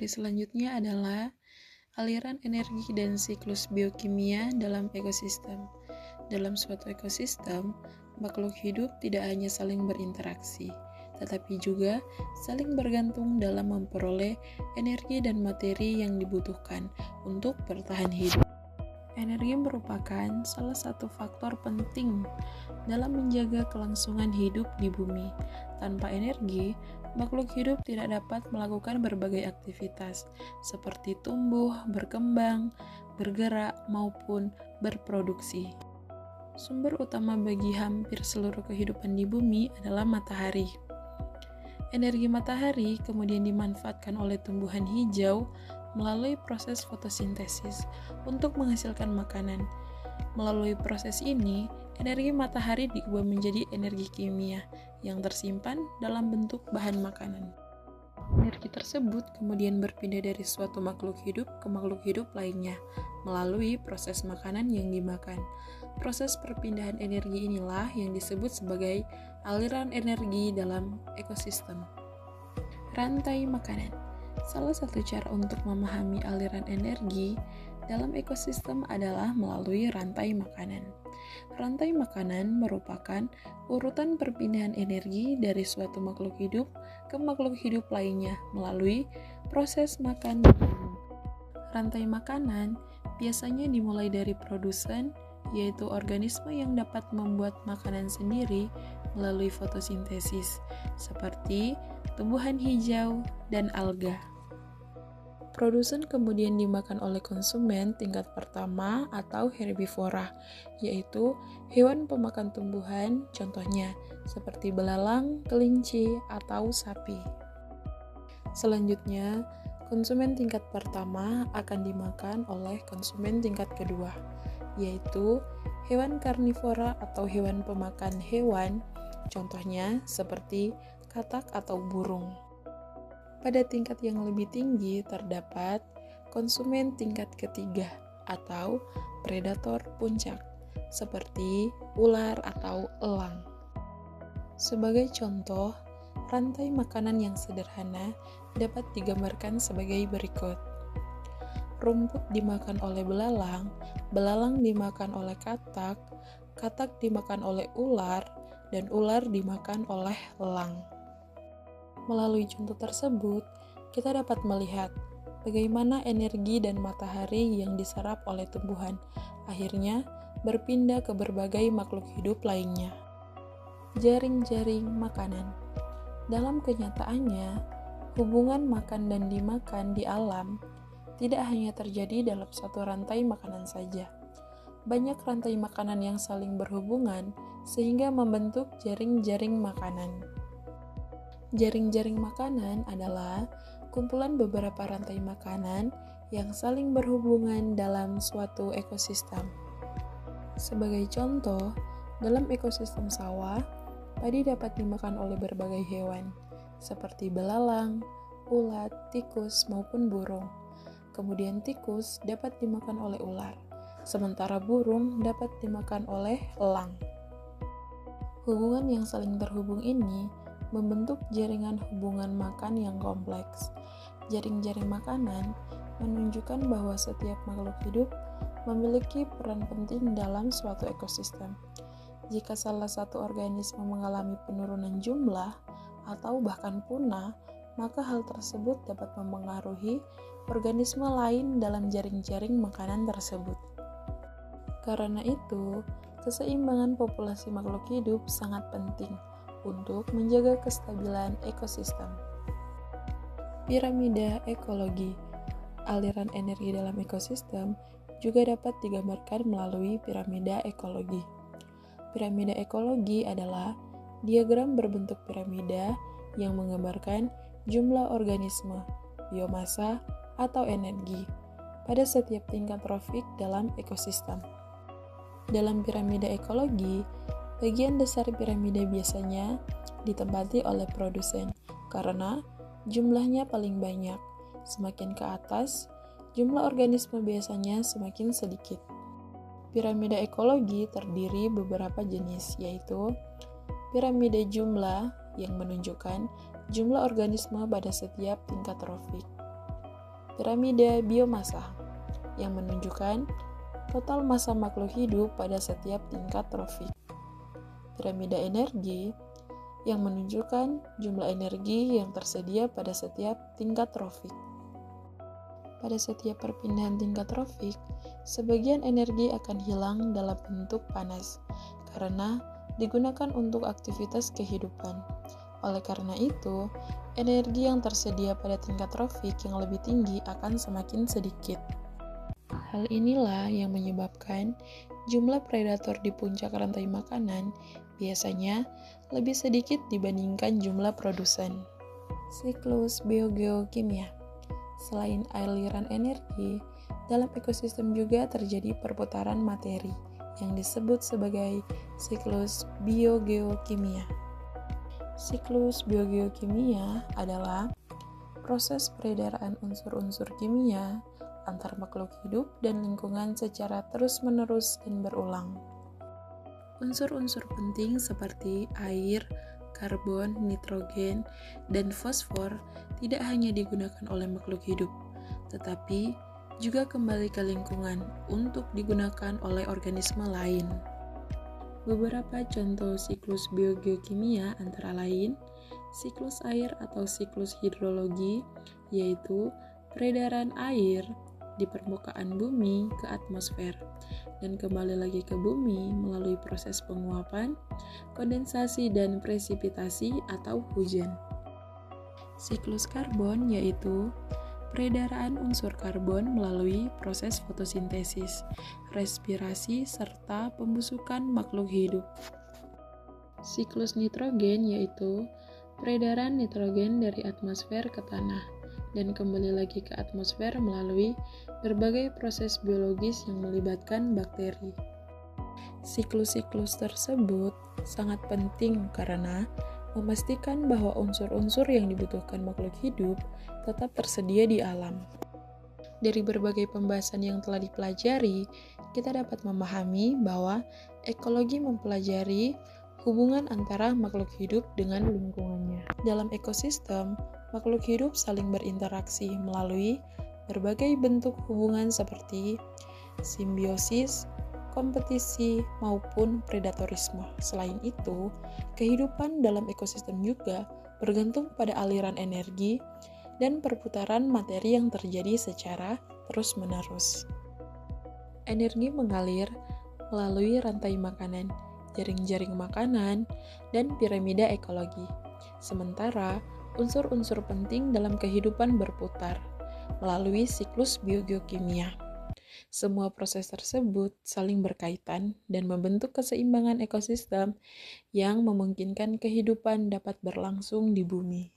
selanjutnya adalah aliran energi dan siklus biokimia dalam ekosistem. Dalam suatu ekosistem, makhluk hidup tidak hanya saling berinteraksi, tetapi juga saling bergantung dalam memperoleh energi dan materi yang dibutuhkan untuk bertahan hidup. Energi merupakan salah satu faktor penting dalam menjaga kelangsungan hidup di bumi. Tanpa energi, makhluk hidup tidak dapat melakukan berbagai aktivitas seperti tumbuh, berkembang, bergerak, maupun berproduksi. Sumber utama bagi hampir seluruh kehidupan di bumi adalah matahari. Energi matahari kemudian dimanfaatkan oleh tumbuhan hijau melalui proses fotosintesis untuk menghasilkan makanan. Melalui proses ini, energi matahari diubah menjadi energi kimia yang tersimpan dalam bentuk bahan makanan. Energi tersebut kemudian berpindah dari suatu makhluk hidup ke makhluk hidup lainnya melalui proses makanan yang dimakan. Proses perpindahan energi inilah yang disebut sebagai aliran energi dalam ekosistem. Rantai makanan. Salah satu cara untuk memahami aliran energi dalam ekosistem adalah melalui rantai makanan. Rantai makanan merupakan urutan perpindahan energi dari suatu makhluk hidup ke makhluk hidup lainnya melalui proses makan dan minum. Rantai makanan biasanya dimulai dari produsen, yaitu organisme yang dapat membuat makanan sendiri melalui fotosintesis, seperti tumbuhan hijau dan alga. Produsen kemudian dimakan oleh konsumen tingkat pertama atau herbivora, yaitu hewan pemakan tumbuhan, contohnya seperti belalang, kelinci, atau sapi. Selanjutnya, konsumen tingkat pertama akan dimakan oleh konsumen tingkat kedua, yaitu hewan karnivora atau hewan pemakan hewan, contohnya seperti katak atau burung. Pada tingkat yang lebih tinggi terdapat konsumen tingkat ketiga atau predator puncak, seperti ular atau elang. Sebagai contoh, rantai makanan yang sederhana dapat digambarkan sebagai berikut. Rumput dimakan oleh belalang, belalang dimakan oleh katak, katak dimakan oleh ular, dan ular dimakan oleh elang. Melalui contoh tersebut, kita dapat melihat bagaimana energi dan matahari yang diserap oleh tumbuhan akhirnya berpindah ke berbagai makhluk hidup lainnya. Jaring-jaring makanan. Dalam kenyataannya, hubungan makan dan dimakan di alam tidak hanya terjadi dalam satu rantai makanan saja. Banyak rantai makanan yang saling berhubungan sehingga membentuk jaring-jaring makanan. Jaring-jaring makanan adalah kumpulan beberapa rantai makanan yang saling berhubungan dalam suatu ekosistem. Sebagai contoh, dalam ekosistem sawah, padi dapat dimakan oleh berbagai hewan, seperti belalang, ulat, tikus, maupun burung. Kemudian tikus dapat dimakan oleh ular, sementara burung dapat dimakan oleh elang. Hubungan yang saling terhubung ini membentuk jaringan hubungan makan yang kompleks. Jaring-jaring makanan menunjukkan bahwa setiap makhluk hidup memiliki peran penting dalam suatu ekosistem. Jika salah satu organisme mengalami penurunan jumlah atau bahkan punah, maka hal tersebut dapat mempengaruhi organisme lain dalam jaring-jaring makanan tersebut. Karena itu, keseimbangan populasi makhluk hidup sangat penting untuk menjaga kestabilan ekosistem. Piramida ekologi. Aliran energi dalam ekosistem juga dapat digambarkan melalui piramida ekologi. Piramida ekologi adalah diagram berbentuk piramida yang menggambarkan jumlah organisme, biomasa, atau energi pada setiap tingkat trofik dalam ekosistem. Dalam piramida ekologi, bagian dasar piramida biasanya ditempati oleh produsen karena jumlahnya paling banyak. Semakin ke atas, jumlah organisme biasanya semakin sedikit. Piramida ekologi terdiri beberapa jenis, yaitu piramida jumlah yang menunjukkan jumlah organisme pada setiap tingkat trofik. piramida biomasa yang menunjukkan total massa makhluk hidup pada setiap tingkat trofik. Piramida energi yang menunjukkan jumlah energi yang tersedia pada setiap tingkat trofik. Pada setiap perpindahan tingkat trofik, sebagian energi akan hilang dalam bentuk panas karena digunakan untuk aktivitas kehidupan. Oleh karena itu, energi yang tersedia pada tingkat trofik yang lebih tinggi akan semakin sedikit. Hal inilah yang menyebabkan jumlah predator di puncak rantai makanan biasanya lebih sedikit dibandingkan jumlah produsen. Siklus biogeokimia. Selain aliran energi, dalam ekosistem juga terjadi perputaran materi yang disebut sebagai siklus biogeokimia. Siklus biogeokimia adalah proses peredaran unsur-unsur kimia antar makhluk hidup dan lingkungan secara terus-menerus dan berulang. Unsur-unsur penting seperti air, karbon, nitrogen, dan fosfor tidak hanya digunakan oleh makhluk hidup, tetapi juga kembali ke lingkungan untuk digunakan oleh organisme lain. Beberapa contoh siklus biogeokimia antara lain siklus air atau siklus hidrologi, yaitu peredaran air di permukaan bumi ke atmosfer dan kembali lagi ke bumi melalui proses penguapan, kondensasi, dan presipitasi atau hujan. Siklus karbon yaitu peredaran unsur karbon melalui proses fotosintesis, respirasi, serta pembusukan makhluk hidup. Siklus nitrogen yaitu peredaran nitrogen dari atmosfer ke tanah dan kembali lagi ke atmosfer melalui berbagai proses biologis yang melibatkan bakteri. Siklus-siklus tersebut sangat penting karena memastikan bahwa unsur-unsur yang dibutuhkan makhluk hidup tetap tersedia di alam. Dari berbagai pembahasan yang telah dipelajari, kita dapat memahami bahwa ekologi mempelajari hubungan antara makhluk hidup dengan lingkungannya. Dalam ekosistem, makhluk hidup saling berinteraksi melalui berbagai bentuk hubungan seperti simbiosis, kompetisi, maupun predatorisme. Selain itu, kehidupan dalam ekosistem juga bergantung pada aliran energi dan perputaran materi yang terjadi secara terus-menerus. Energi mengalir melalui rantai makanan, jaring-jaring makanan, dan piramida ekologi. Sementara, unsur-unsur penting dalam kehidupan berputar melalui siklus biogeokimia. Semua proses tersebut saling berkaitan dan membentuk keseimbangan ekosistem yang memungkinkan kehidupan dapat berlangsung di bumi.